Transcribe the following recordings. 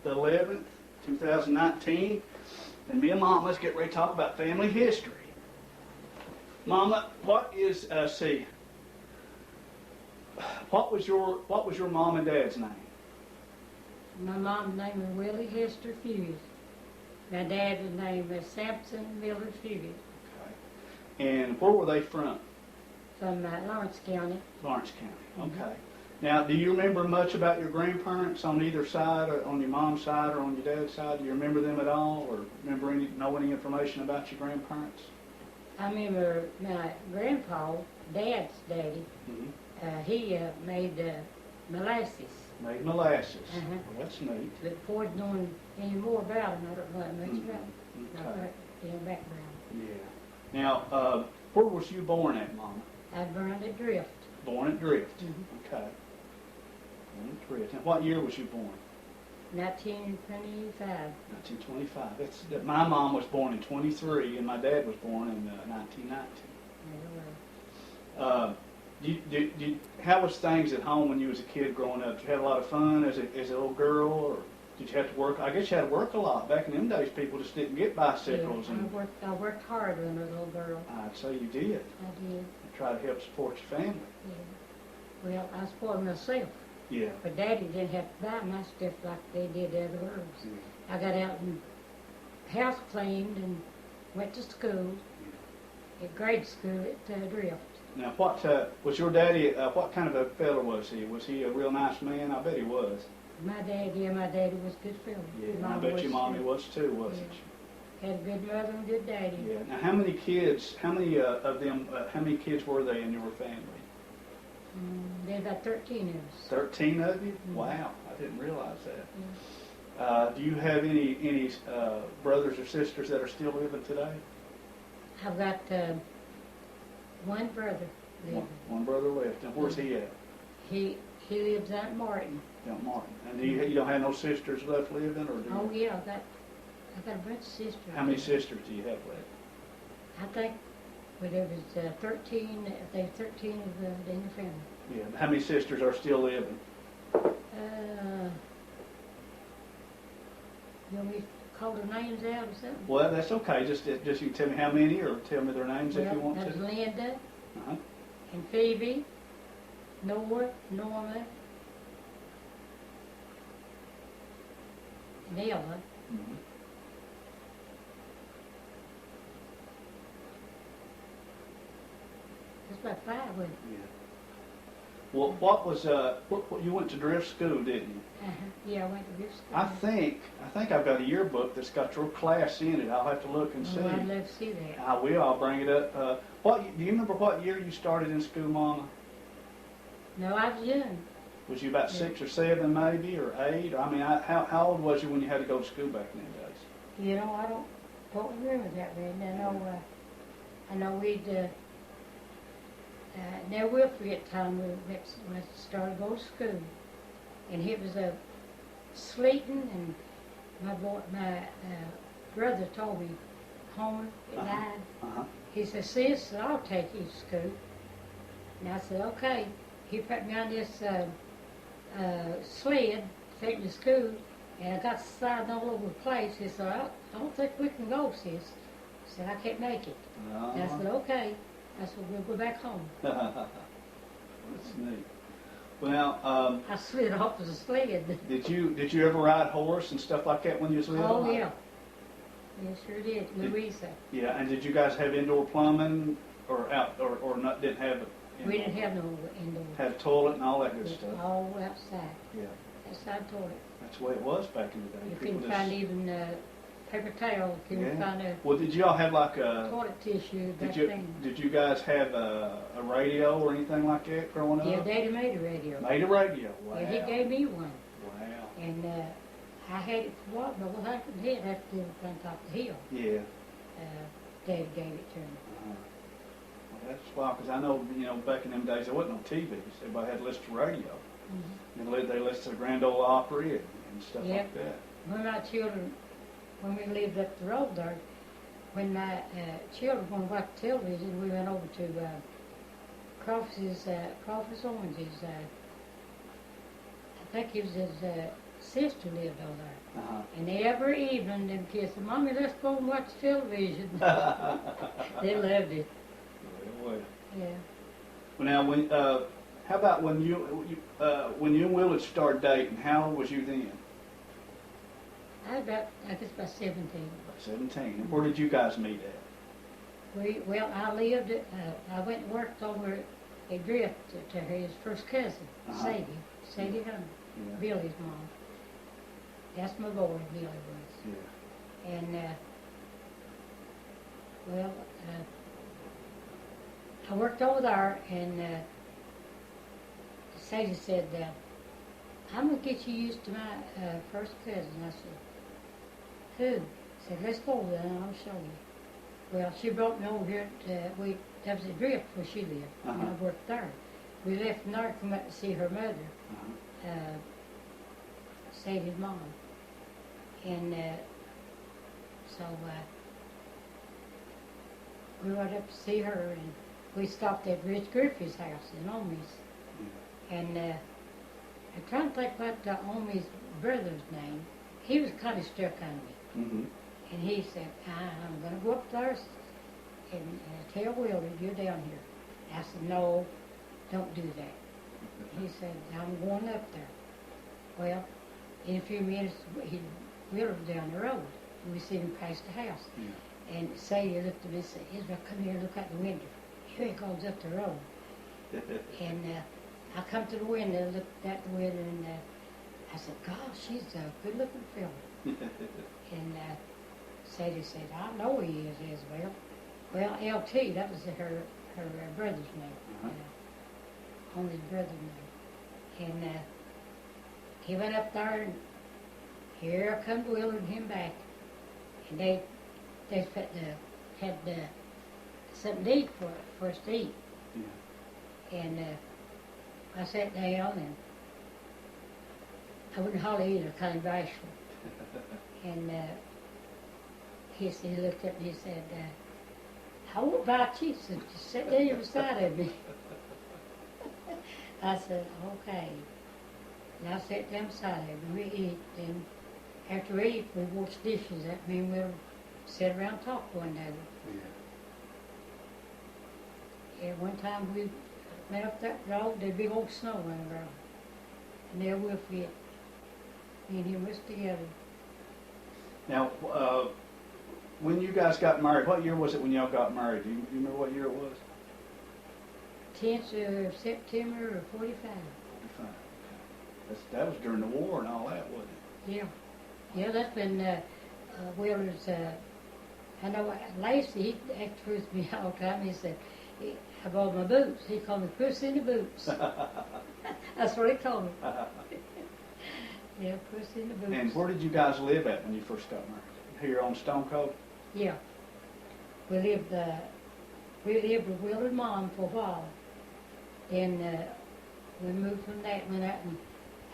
the 11th, 2019. And me and Mom, let's get ready to talk about family history. Mama, what was your mom and dad's name? My mom's name was Willie Hester Fuse. My dad's name was Sampson Miller Fuse. Okay. And where were they from? From Lawrence County. Lawrence County. Okay. Now, do you remember much about your grandparents on either side, or on your mom's side or on your dad's side? Do you remember them at all, or know any information about your grandparents? I remember my grandpa, Dad's daddy. He made molasses. Made molasses. Uh-huh. Well, that's neat. But before knowing any more about him, I don't know that much about him. Okay. Background. Yeah. Now, where was you born at, Mama? I was born at Drift. Born at Drift. Okay. Born at Drift. Now, what year was you born? 1925. 1925. My mom was born in 23, and my dad was born in 1919. How was things at home when you was a kid growing up? Did you have a lot of fun as a little girl, or did you have to work? I guess you had to work a lot. Back in them days, people just didn't get bicycles. Yeah, I worked hard when I was a little girl. I'd say you did. I did. Try to help support your family. Yeah. Well, I supported myself. Yeah. But Daddy didn't have to buy my stuff like they did the other girls. Yeah. I got out and house cleaned and went to school, at grade school at Drift. Now, what was your daddy? What kind of a fellow was he? Was he a real nice man? I bet he was. My daddy was a good fellow. Yeah, I bet your mommy was too, wasn't she? Had a good mother and a good daddy. Yeah. Now, how many kids? How many of them? How many kids were they in your family? There's about 13 of us. 13 of you? Wow, I didn't realize that. Do you have any brothers or sisters that are still living today? I've got one brother living. One brother left. And where's he at? He lives out in Martin. Out in Martin. And you don't have no sisters left living, or do you? Oh yeah, I got a bunch of sisters. How many sisters do you have left? I think there was 13. I think 13 of in the family. Yeah. How many sisters are still living? You want me to call their names out or something? Well, that's okay. Just you can tell me how many, or tell me their names if you want to. That's Linda, Uh-huh. and Phoebe, Norma, and Ella. Mm-hmm. That's about 5 with it. Yeah. Well, what was you went to Drift School, didn't you? Yeah, I went to Drift School. I think I've got a yearbook that's got your class in it. I'll have to look and see. Oh, I'd love to see that. I will. I'll bring it up. Do you remember what year you started in school, Mama? No, I was young. Was you about 6 or 7, maybe, or 8? I mean, how old was you when you had to go to school back in them days? You know, I don't remember that really. I know we'd. Now we'll forget time when I started going to school, and it was sleeting, and my brother told me, Homer, at 9, he said, "Sis, I'll take you to school." And I said, "Okay." He put me on this sled to take me to school, and I got sliding all over the place. He said, "I don't think we can go, sis." He said, "I can't make it." And I said, "Okay." I said, "We'll go back home." That's neat. Well, I slid off the sled. Did you ever ride horse and stuff like that when you was little? Oh yeah, yeah, sure did. Louisa. Yeah, and did you guys have indoor plumbing, or not? Didn't have it? We didn't have no indoor. Had a toilet and all that good stuff. All outside. Yeah. Outside toilet. That's the way it was back in the day. You couldn't find even paper towel. Couldn't find a Well, did y'all have like a toilet tissue back then. Did you guys have a radio or anything like that growing up? Yeah, Daddy made a radio. Made a radio. Wow. Yeah, he gave me one. Wow. And I had it for a while, but what happened to it after it was on top of the hill? Yeah. Daddy gave it to me. Well, that's why, because I know, back in them days there wasn't no TV. Everybody had to listen to radio. And they listened to the Grand Ole Opry and stuff like that. When my children, when we lived up the road there, when my children wanted to watch television, we went over to Crawford's Oranges. I think it was his sister lived over there. Uh-huh. And every evening them kids said, Mommy, let's go and watch television. They loved it. Well, Yeah. well, now, how about when you and Willard started dating? How old was you then? I guess about 17. About 17. And where did you guys meet at? I went and worked over at Drift to his first cousin, Uh-huh. Sadie Hunter, Yeah. Billy's mom. That's my boy, Billy was. Yeah. And, I worked over there, and Sadie said, I'm going to get you used to my first cousin. I said, who? She said, let's go over there and I'll show you. Well, she brought me over here. That was at Drift where she lived, and I worked there. We left from there to come up to see her mother, Sadie's mom. And so we went up to see her, and we stopped at Rich Griffith's house in Omi's. And I'm trying to think what Omi's brother's name. He was kind of stuck on me. Mm-hmm. And he said, I'm going to go up there and tell Willard you're down here. I said, no, don't do that. He said, I'm going up there. Well, in a few minutes, Willard was down the road. We seen him pass the house. Yeah. And Sadie looked at me and said, Isabel, come here and look out the window. Here he goes up the road. And I come to the window, looked out the window, and I said, gosh, he's a good-looking fella. And Sadie said, I know he is, Isabel. Well, LT, that was her brother's name, only brother's name. And he went up there, and here come Willard and him back. And they had something to eat for us to eat. Yeah. And I sat down, and I wouldn't holler either, kind of bashful. And he looked at me and said, I won't bite you, so just sit down beside of me. I said, okay. And I sat down beside him, and we eat. And after we eat, we wash dishes. That means we'll sit around and talk one day. Yeah, one time we went up that road, there'd big old snow running around. And there we'll fit. Me and him was together. Now, when you guys got married, what year was it when y'all got married? Do you remember what year it was? 10th of September of 45. 45. Okay. That was during the war and all that, wasn't it? Yeah. Yeah, that's been Willard's, I know Lacey, he acted with me all the time. He said, I bought my boots. He called me Puss in the Boots. That's what he called me. Yeah, Puss in the Boots. And where did you guys live at when you first got married? Here on Stone Cold? Yeah. We lived with Willard's mom for a while. Then we moved from that one out, and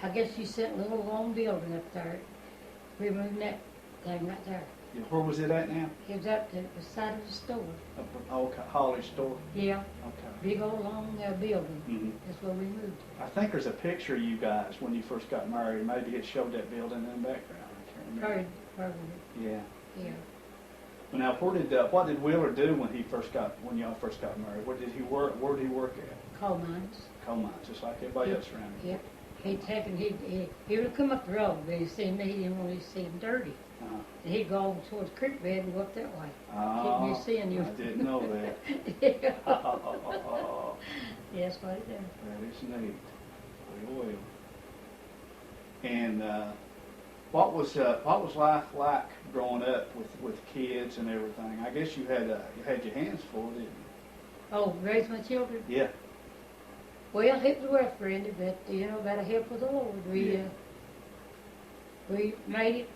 I guess you sent a little long building up there. We moved that thing right there. Yeah, where was it at now? It was up the side of the store. Up at Old Holly store? Yeah. Okay. Big old long building. Mm-hmm. That's where we moved. I think there's a picture of you guys when you first got married. Maybe it showed that building in the background. I can't remember. Probably. Yeah. Yeah. Well, now, what did Willard do when y'all first got married? Where did he work? Where did he work at? Coal mines. Coal mines, just like everybody else around here. Yep. He would come up the road, but he seen me, he didn't want to see him dirty. Uh-huh. And he'd go over towards the creek bed and go up that way. Oh, Keep me seeing you. I didn't know that. Yeah. Oh, Yes, what he did. that is neat. Very well. And what was life like growing up with kids and everything? I guess you had your hands full, didn't you? Oh, raise my children? Yeah. Well, it was rough, Randy, but, gotta help with the Lord. We made it,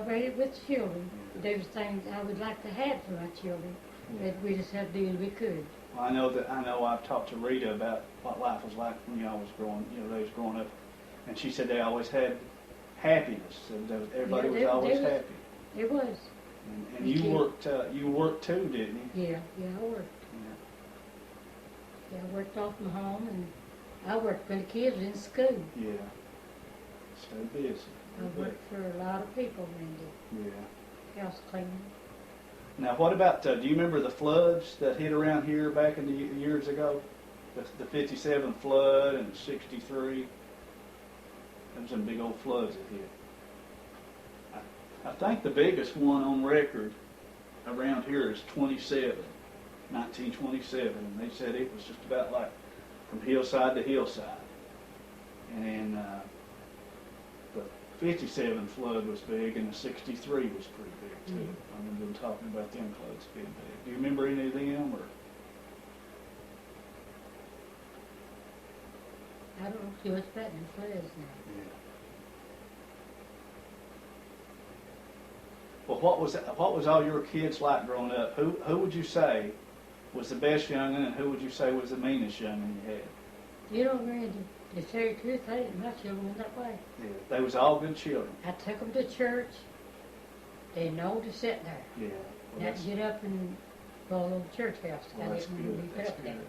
made it with the children. There was things I would like to have for my children, but we just had to do as we could. Well, I know I've talked to Rita about what life was like when y'all was they was growing up, and she said they always had happiness. Everybody was always happy. It was. And you worked too, didn't you? Yeah, I worked. Yeah, I worked off my home, and I worked when the kids were in school. Yeah. So busy. I worked for a lot of people, Randy. Yeah. House cleaning. Now, what about, do you remember the floods that hit around here back in the years ago? The 57 flood and 63? Them some big old floods that hit. I think the biggest one on record around here is 1927, and they said it was just about like from hillside to hillside. And the 57 flood was big, and the 63 was pretty big too. I remember them talking about them floods being big. Do you remember any of them? Or I don't know too much about them floods now. yeah. Well, what was all your kids like growing up? Who would you say was the best young'un, and who would you say was the meanest young'un you had? You know, Randy, to tell you the truth, I didn't my children were that way. Yeah, they was all good children. I took them to church. They know to sit there. Yeah. Well, Not that's, get up and go to the church house. well, I that's didn't want to good. be That's put up there. good.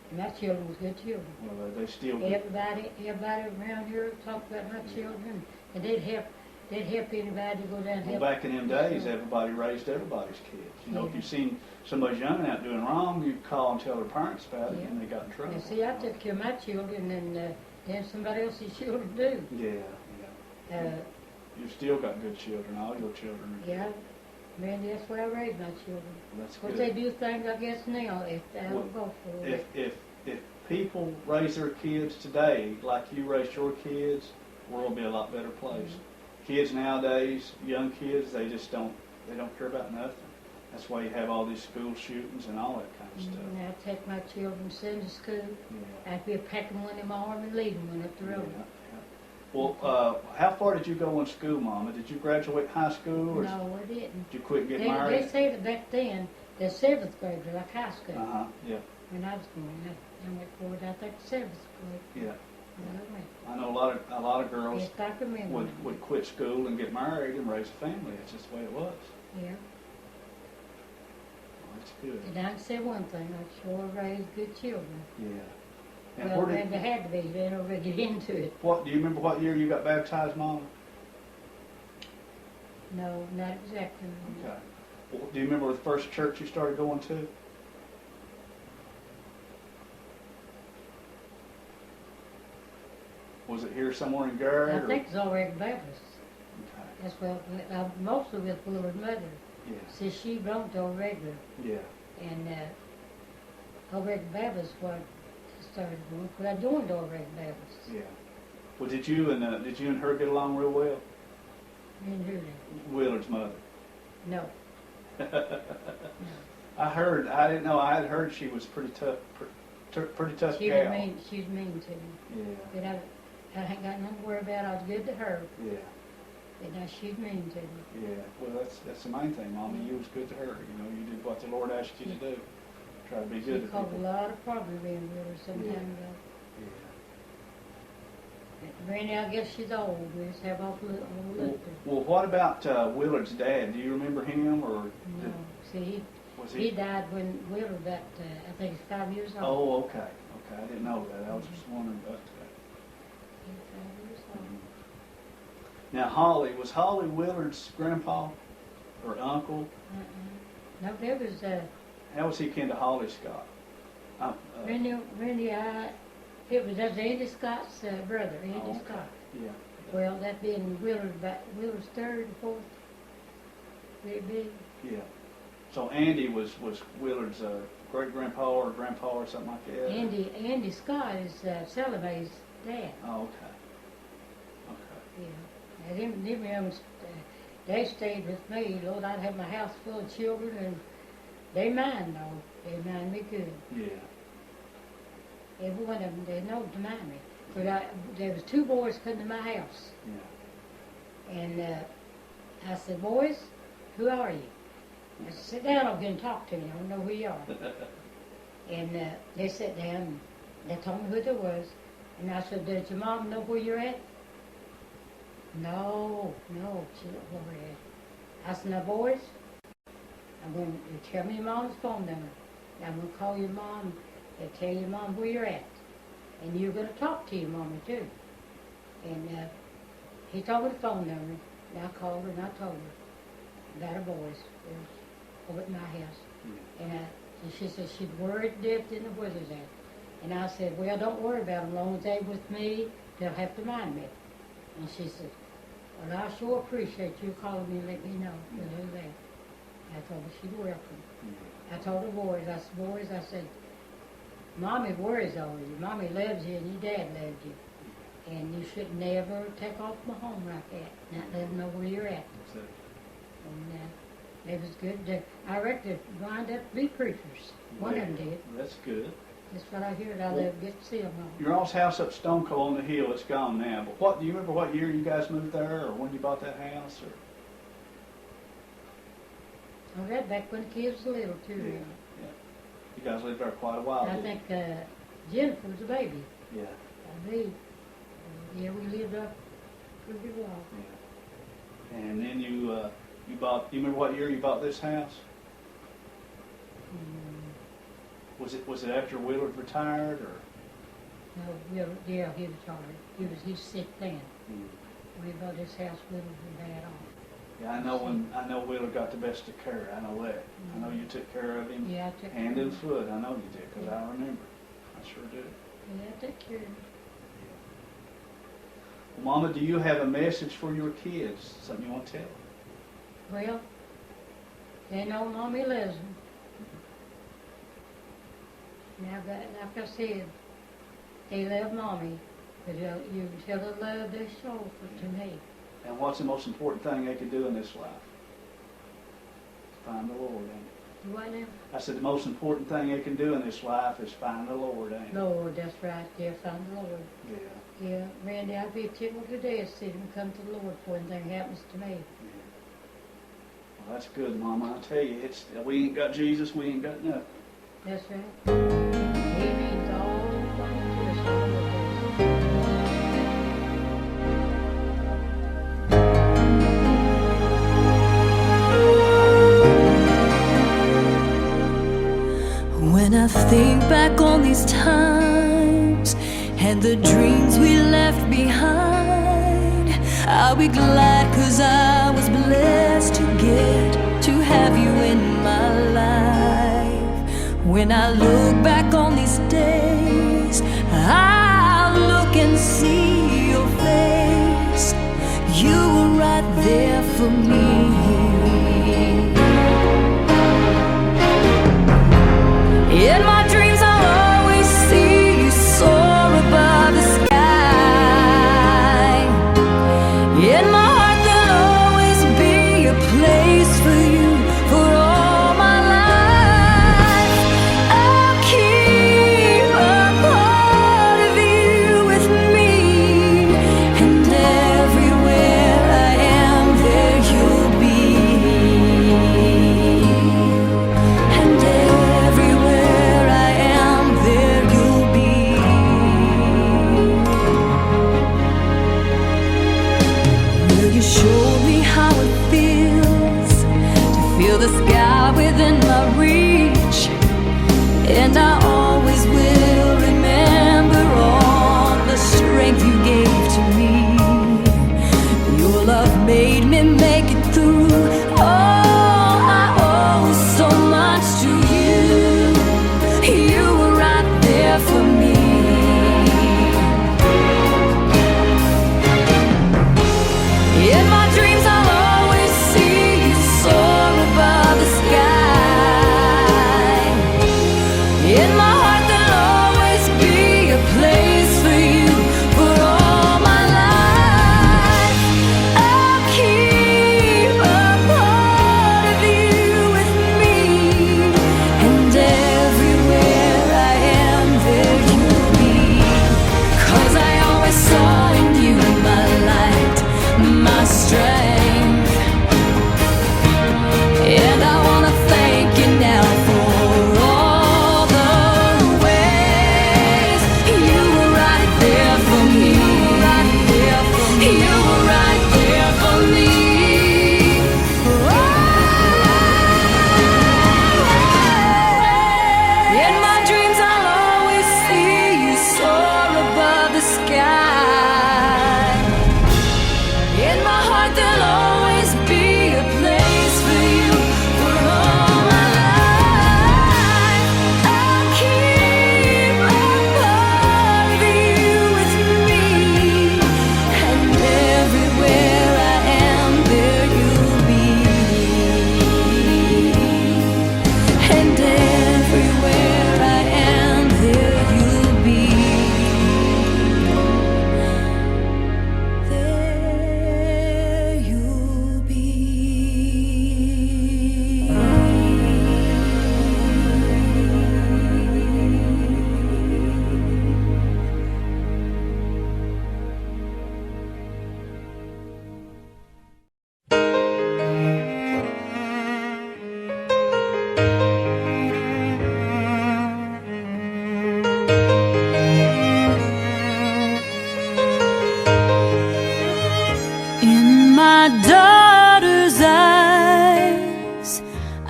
And my children was good children. Well, they still good. Everybody around here talked about my children, and they'd help anybody to go down and Well, help. back in them days, everybody raised everybody's kids. You know, if you seen somebody's young'un out doing wrong, you'd call and tell their parents about it, and they got in trouble. And see, I took care of my children, and then somebody else's children do. Yeah. You still got good children. All your children are good. Yeah, Randy, that's where I raised my children. Well, that's Of course, good. they do things, I guess, now, if they Well, don't go for it. If people raise their kids today like you raised your kids, the world will be a lot better place. Kids nowadays, young kids, they don't care about nothing. That's why you have all these school shootings and all that kind of stuff. And I take my children, send to school. Yeah. I'd be packing one in my arm and leading one up the road. Yeah. Well, how far did you go in school, Mama? Did you graduate high school, or No, I didn't. did you quit and get They married? said that back then, the seventh grade was like high school. Yeah, When I was going, I went forward, I think seventh grade. yeah. And I went. I know a lot of girls Yes, I can remember. would quit school and get married and raise a family. That's just the way it was. Yeah. Well, that's good. And I can say one thing, I sure raised good children. Yeah. And Well, where and they had to be, they don't really get into it. do you remember what year you got baptized, Mama? No, not exactly. Okay. Well, do you remember the first church you started going to? Was it here somewhere in Garrett? I think it's already Baptist. Okay. That's well, mostly with Willard's mother. Yeah. See, she belonged to Old Regular, Yeah. and Old Regular Baptist was what I started going, because I joined Old Regular Baptist. Yeah. Well, did you and her get along real well? Didn't hear Willard's mother. that. No. I didn't know. I had heard she was pretty tough, pretty tough She gal. was mean. She was mean to me. Yeah. But I ain't got nothing to worry about. I was good to her. Yeah. But now she's mean to me. Yeah. Well, that's the main thing, Mama. You was good to her. You know, you did what the Lord asked you to do. Try to be She good to caused a people. lot of problems being with her some time ago. Yeah. Randy, I guess she's old. We just have awful look. Well, what about Willard's dad? Do you remember him, or No. See, was he died when Willard was about, I think he's 5 years old. Oh, okay. Okay, I didn't know that. I was just wondering about that. He's 5 years old. Now, was Holly Willard's grandpa or uncle? No, there was, How was he kin to Holly Scott? Randy, that's Andy Scott's brother, Andy Oh, okay. Scott. Yeah. Well, that being Willard's third, fourth, very big. Yeah. So Andy was Willard's great grandpa or grandpa or something like that. Andy Scott is Sally Mae's dad. Oh, okay. Okay. Yeah. And them youngs, they stayed with me. Lord, I'd have my house full of children, and they mind though. They mind me good. Yeah. Every one of them, they know to mind me. But there was 2 boys coming to my house, Yeah. and I said, boys, who are you? I said, sit down, I'm going to talk to you. I don't know who you are. And they sat down, and they told me who they was. And I said, does your mom know where you're at? No, she don't know where we're at. I said, now boys, I'm going to tell me your mom's phone number. I'm going to call your mom and tell your mom where you're at. And you're going to talk to your mommy too. And he told me the phone number, and I called her and I told her about her boys. It was over at my house. And she said she'd worried to death in the weather's at. And I said, well, don't worry about them. As long as they're with me, they'll have to mind me. And she said, well, I sure appreciate you calling me and let me know. We'll do that. I told her she'd welcome. I told the boys, I said, Mommy worries over you. Mommy loves you and your dad loves you. And you should never take off from home like that. Not let them know where you're at. And it was good. I reckon they wind up to be preachers. One of them did. That's good. That's what I heard. I love to get to see them all. Your all's house up Stone Cold on the hill, it's gone now. But do you remember what year you guys moved there, or when you bought that house? Or I read back when the kids were little too. Yeah. You guys lived there quite a while. I think Jennifer was a baby. Yeah. I believe. Yeah, we lived up a good while. Yeah. And then you bought. Do you remember what year you bought this house? Was it after Willard retired, or? No, yeah, he retired. He's sick then. When he bought this house, Willard was bad off. Yeah, I know Willard got the best of care. I know that. I know you took care of him. Yeah, I took hand care and of foot. I know you did, because I remember. I sure do. Yeah, I took care of him. Well, Mama, do you have a message for your kids? Something you want to tell them? Well, they know Mommy loves them. Now, like I said, they love Mommy, but you can tell the love they show to me. And what's the most important thing they can do in this life? Find the Lord, ain't it? What now? I said the most important thing they can do in this life is find the Lord, ain't it? Lord, that's right. Yeah, find the Lord. Yeah. Yeah, Randy, I'd be tickled to death to see them come to the Lord before anything happens to me. Yeah. Well, that's good, Mama. I tell you, we ain't got Jesus, we ain't got nothing. That's right. He means all things to us all the days. When I think back on these times and the dreams we left behind, I'll be glad 'cause I was blessed to get to have you in my life. When I look back on these days, I'll look and see your face. You were right there for me. In my dreams I'll always see you soar above the sky. In my heart there'll always be a place for you for all my life. I'll keep a part of you with me, and everywhere I am there you'll be. And everywhere I am there you'll be. Will you show me how it feels to feel the sky within my reach? And I always will remember all the strength you gave to me. Your love made me make it through. Oh, I owe so much to you. You were right there for me. In my dreams I'll always see you soar above the sky. In my heart there'll always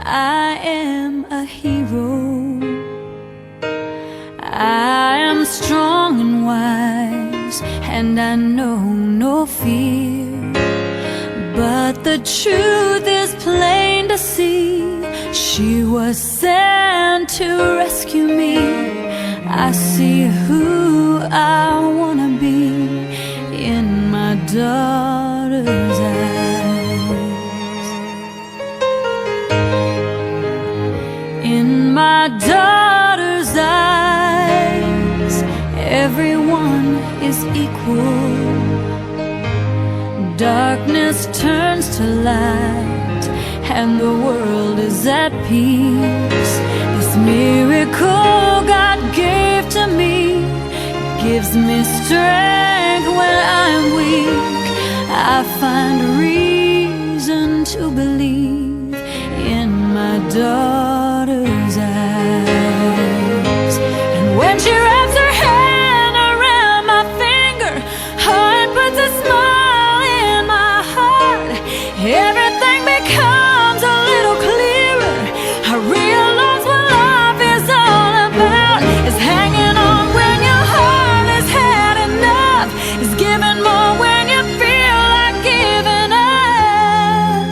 I am a hero. I am strong and wise, and I know no fear. But the truth is plain to see. She was sent to rescue me. I see who I wanna be in my daughter's eyes. In my daughter's eyes, everyone is equal. Darkness turns to light, and the world is at peace. This miracle God gave to me gives me strength when I'm weak. I find reason to believe in my daughter's eyes. And when she wraps her hand around my finger, heart puts a smile in my heart. Everything becomes a little clearer. I realize what life is all about. It's hanging on when your heart has had enough. It's giving more when you feel like giving up.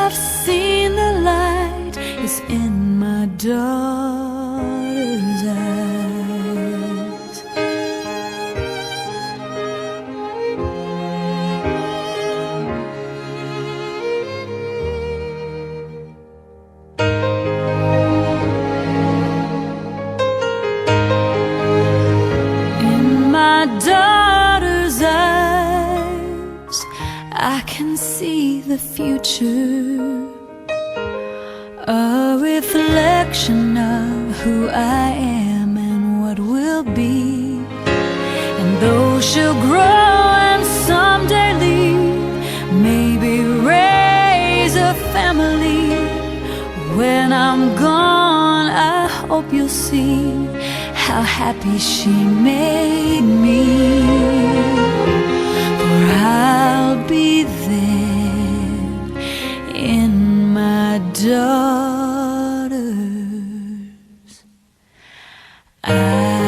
I've seen the light is in my daughter's eyes. In my daughter's eyes, I can see the future, a reflection of who I am and what will be. And though she'll grow and someday leave, maybe raise a family, when I'm gone, I hope you'll see how happy she made me. For I'll be there in my daughter's eyes.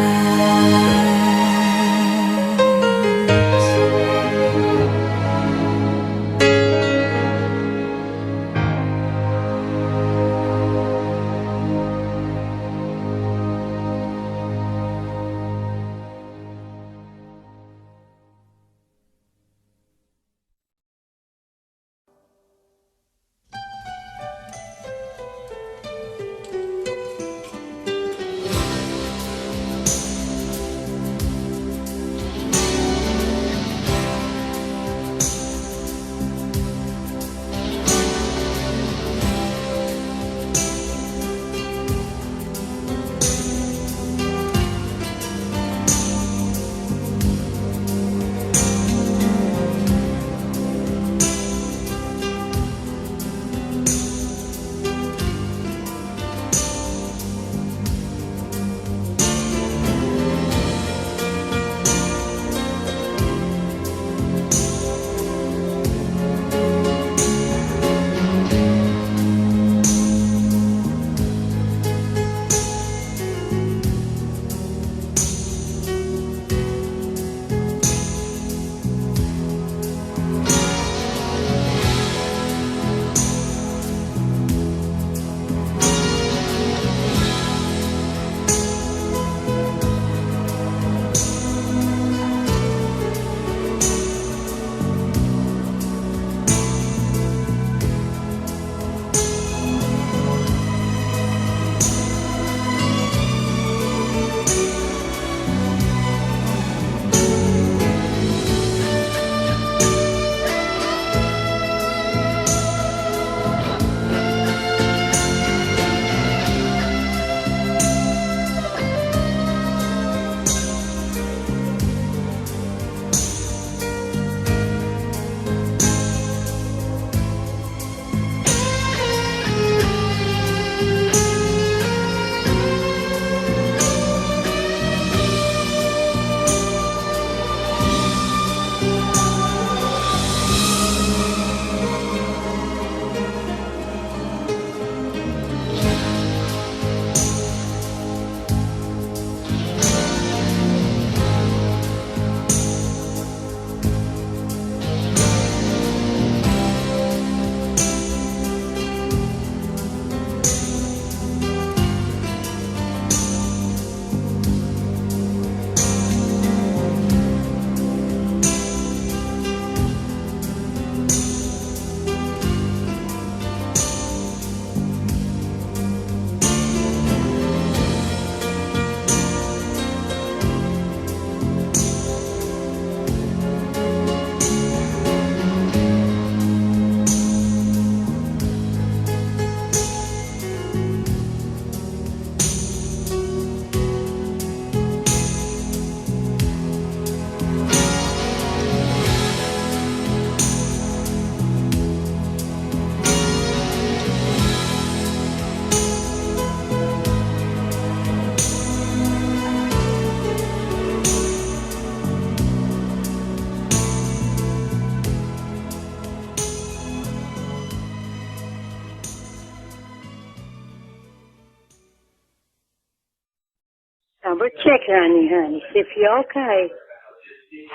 We're checking on you, honey. See if you're okay.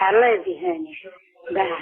I love you, honey. Bye.